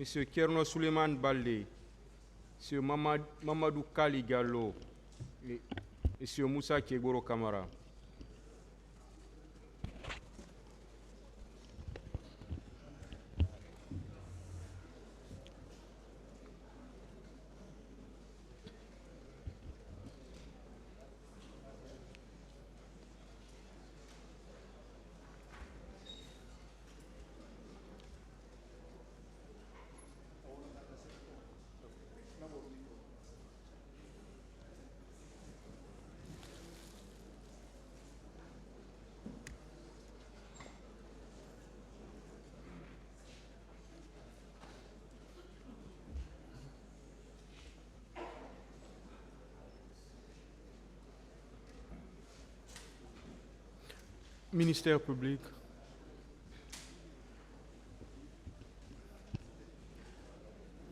M. Kerno Suleiman Baldé, M. Mamadou Kali Gallo et M. Moussa Kegoro Kamara. Ministère public.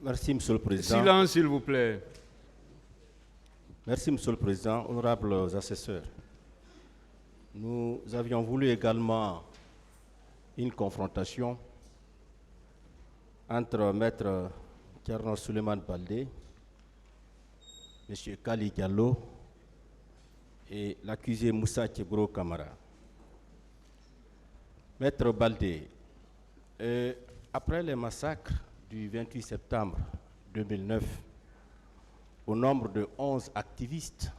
Merci, Monsieur le Président. Silence, s'il vous plaît. Merci, Monsieur le Président. Honorables assesseurs, nous avions voulu également une confrontation entre Maître Kerno Suleiman Baldé, M. Kali Diallo et l'accusé Moussa Kegoro Kamara. Maître Baldé, après les massacres du 28 septembre 2009, au nombre de 11 activistes,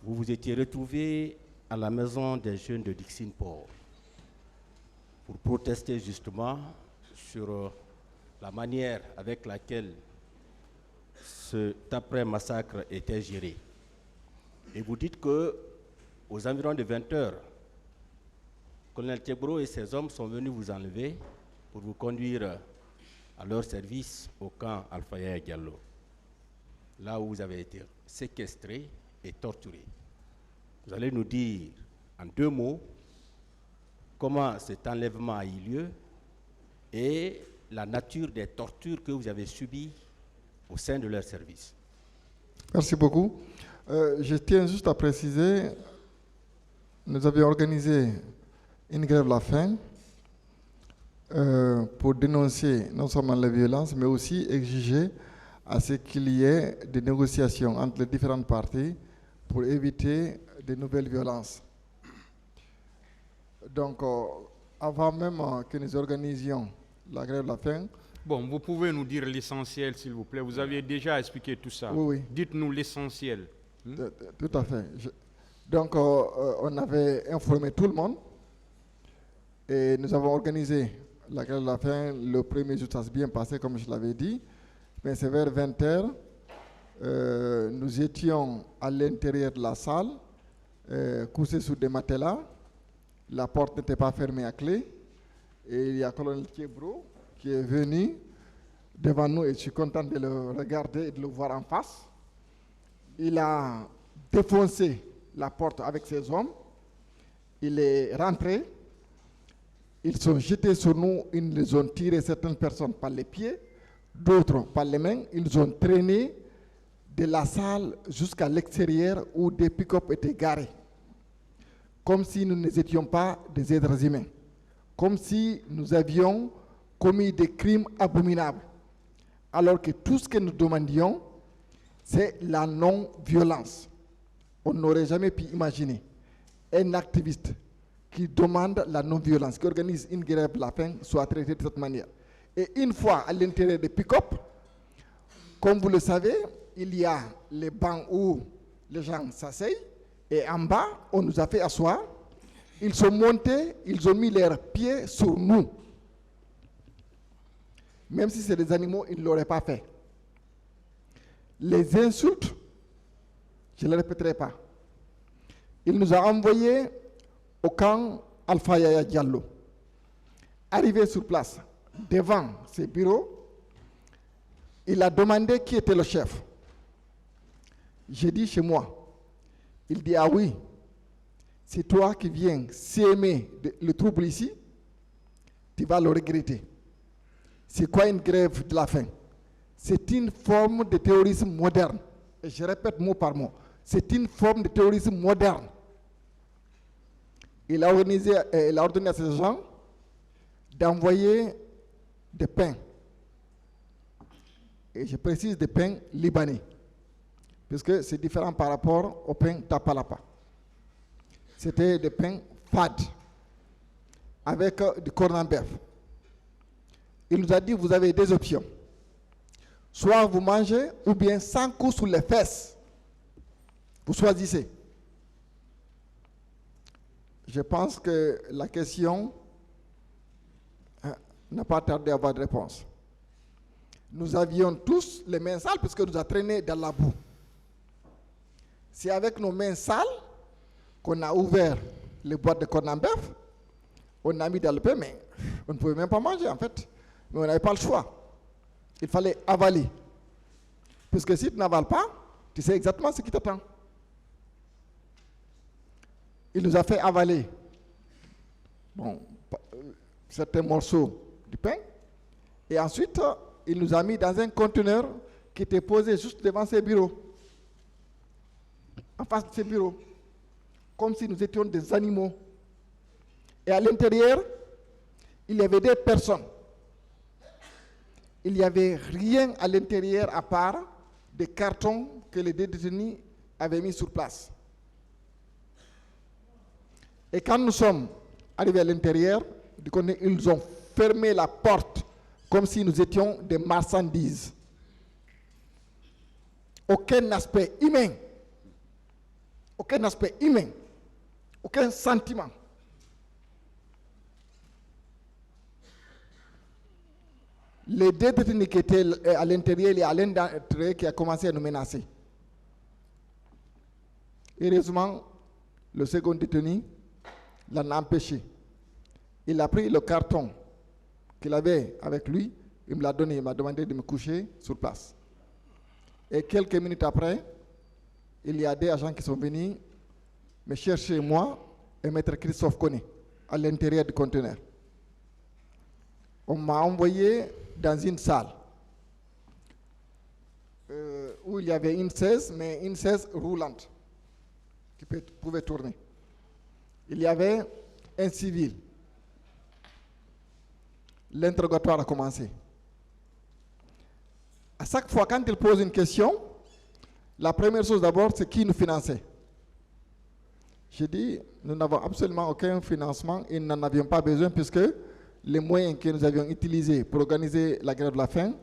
vous vous étiez retrouvés à la maison des jeunes de Dixine-Port pour protester justement sur la manière avec laquelle cet après-massacre était géré. Et vous dites qu'aux environs de 20 heures, Colonel Kegoro et ses hommes sont venus vous enlever pour vous conduire à leur service au camp Alpha Yaya Diallo, là où vous avez été séquestré et torturé. Vous allez nous dire en 2 mots comment cet enlèvement a eu lieu et la nature des tortures que vous avez subies au sein de leur service. Merci beaucoup. Je tiens juste à préciser, nous avions organisé une grève la faim pour dénoncer non seulement la violence, mais aussi exiger à ce qu'il y ait des négociations entre les différentes parties pour éviter de nouvelles violences. Donc, avant même que nous organisions la grève de la faim. Bon, vous pouvez nous dire l'essentiel, s'il vous plaît. Vous aviez déjà expliqué tout ça. Oui, oui. Dites-nous l'essentiel. Tout à fait. Donc, on avait informé tout le monde et nous avons organisé la grève de la faim. Le premier jour, ça s'est bien passé, comme je l'avais dit. Mais c'est vers 20h. Nous étions à l'intérieur de la salle, couchés sous des matelas. La porte n'était pas fermée à clé. Et il y a le colonel Kegoro qui est venu devant nous et je suis content de le regarder et de le voir en face. Il a défoncé la porte avec ses hommes. Il est rentré. Ils sont jetés sur nous. Ils nous ont tiré certaines personnes par les pieds, d'autres par les mains. Ils ont traîné de la salle jusqu'à l'extérieur où des pick-up étaient garés. Comme si nous n'étions pas des êtres humains. Comme si nous avions commis des crimes abominables. Alors que tout ce que nous demandions, c'est la non-violence. On n'aurait jamais pu imaginer un activiste qui demande la non-violence, qui organise une grève de la faim, soit traité de cette manière. Et une fois à l'intérieur des pick-up, comme vous le savez, il y a les bancs où les gens s'asseyent, et en bas, on nous a fait asseoir. Ils sont montés, ils ont mis leurs pieds sur nous. Même si c'est des animaux, ils ne l'auraient pas fait. Les insultes, je ne les répéterai pas. Il nous a envoyés au camp Alpha Yaya Diallo. Arrivé sur place, devant ses bureaux, il a demandé qui était le chef. J'ai dit chez moi. Il dit, ah oui, c'est toi qui viens s'aimer le trouble ici, tu vas le regretter. C'est quoi une grève de la faim? C'est une forme de terrorisme moderne. Et je répète mot par mot. C'est une forme de terrorisme moderne. Il a ordonné à ces gens d'envoyer des pains Et je précise des pains libanais, puisque c'est différent par rapport au pain tapalapa. C'était des pains fades, avec du corned-beef. Il nous a dit, vous avez deux options. Soit vous mangez, ou bien 100 coups sur les fesses. Vous choisissez. Je pense que la question n'a pas tardé à avoir de réponse. Nous avions tous les mains sales puisque nous a traînés dans la boue. C'est avec nos mains sales qu'on a ouvert les boîtes de corned-beef, on a mis dans le pain, mais on ne pouvait même pas manger en fait. Mais on n'avait pas le choix. Il fallait avaler. Puisque si tu n'avales pas, tu sais exactement ce qui t'attend. Il nous a fait avaler certains morceaux du pain. Et ensuite, il nous a mis dans un conteneur qui était posé juste devant ses bureaux. En face de ses bureaux. Comme si nous étions des animaux. Et à l'intérieur, il y avait des personnes. Il n'y avait rien à l'intérieur à part des cartons que les détenus avaient mis sur place. Et quand nous sommes arrivés à l'intérieur, ils ont fermé la porte comme si nous étions des marchandises. Aucun aspect humain, aucun sentiment. Les deux détenus qui étaient à l'intérieur, il y a l'un d'entre eux qui a commencé à nous menacer. Heureusement, le second détenu l'en a empêché. Il a pris le carton qu'il avait avec lui, il me l'a donné, il m'a demandé de me coucher sur place. Et quelques minutes après, il y a des agents qui sont venus me chercher, moi et maître Christophe Koné, à l'intérieur du conteneur. On m'a envoyé dans une salle où il y avait une chaise, mais une chaise roulante qui pouvait tourner. Il y avait un civil. L'interrogatoire a commencé. À chaque fois, quand il pose une question, la première chose d'abord, c'est qui nous finançait. J'ai dit, nous n'avons absolument aucun financement et nous n'en avions pas besoin puisque les moyens que nous avions utilisés pour organiser la grève de la faim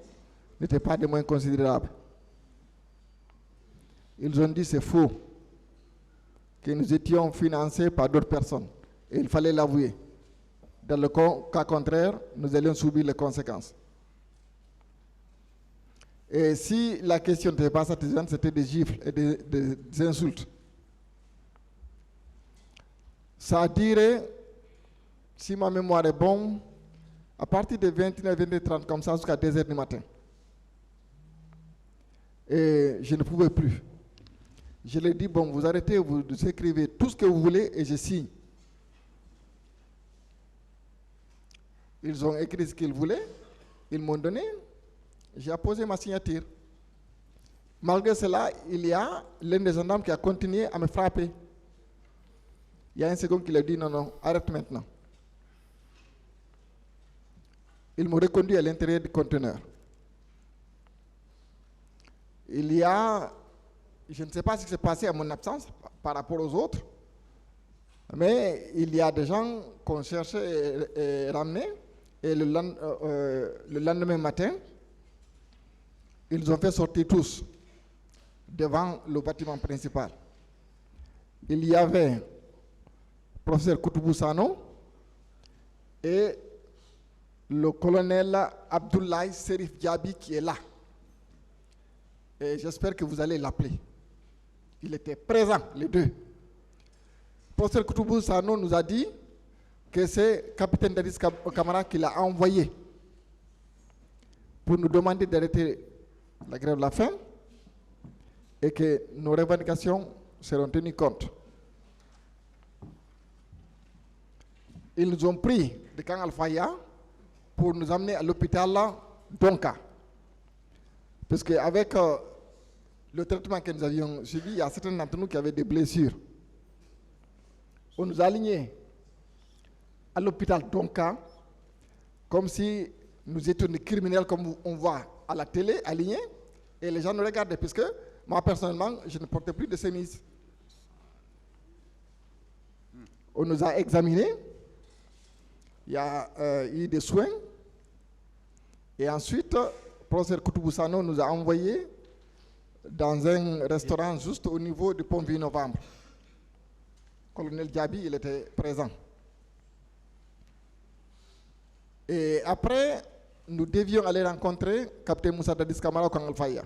n'étaient pas des moyens considérables. Ils ont dit c'est faux, que nous étions financés par d'autres personnes. Et il fallait l'avouer. Dans le cas contraire, nous allions subir les conséquences. Et si la question n'était pas satisfaisante, c'était des gifles et des insultes. Ça a duré, si ma mémoire est bonne, à partir de 21h, 22h30, comme ça, jusqu'à 2h du matin. Et je ne pouvais plus. Je leur ai dit, bon, vous arrêtez, vous écrivez tout ce que vous voulez et je signe. Ils ont écrit ce qu'ils voulaient, ils m'ont donné, j'ai apposé ma signature. Malgré cela, il y a l'un des gendarmes qui a continué à me frapper. Il y a un second qui lui a dit, non, non, arrête maintenant. Ils m'ont reconduit à l'intérieur du conteneur. Il y a, je ne sais pas ce qui s'est passé à mon absence par rapport aux autres, mais il y a des gens qu'on cherchait et ramenés, et le lendemain matin, ils ont fait sortir tous devant le bâtiment principal. Il y avait le professeur Koutoubou Sano et le colonel Abdoulaye Serif Diaby qui est là. Et j'espère que vous allez l'appeler. Il était présent, les deux. Le professeur Koutoubou Sano nous a dit que c'est capitaine Dadis Camara qui l'a envoyé pour nous demander d'arrêter la grève de la faim et que nos revendications seront tenues compte. Ils nous ont pris de Camp Al-Faya pour nous amener à l'hôpital Donka. Parce qu'avec le traitement que nous avions suivi, il y a certains d'entre nous qui avaient des blessures. On nous a alignés à l'hôpital Donka comme si nous étions des criminels comme on voit à la télé, alignés, et les gens nous regardaient, puisque moi, personnellement, je ne portais plus de chemise. On nous a examinés, il y a eu des soins, et ensuite, le professeur Koutoubou nous a envoyés dans un restaurant juste au niveau du pont 8 novembre. Le colonel Diaby, il était présent. Et après, nous devions aller rencontrer le capitaine Moussa Dadis Kamara au Kangal Faya.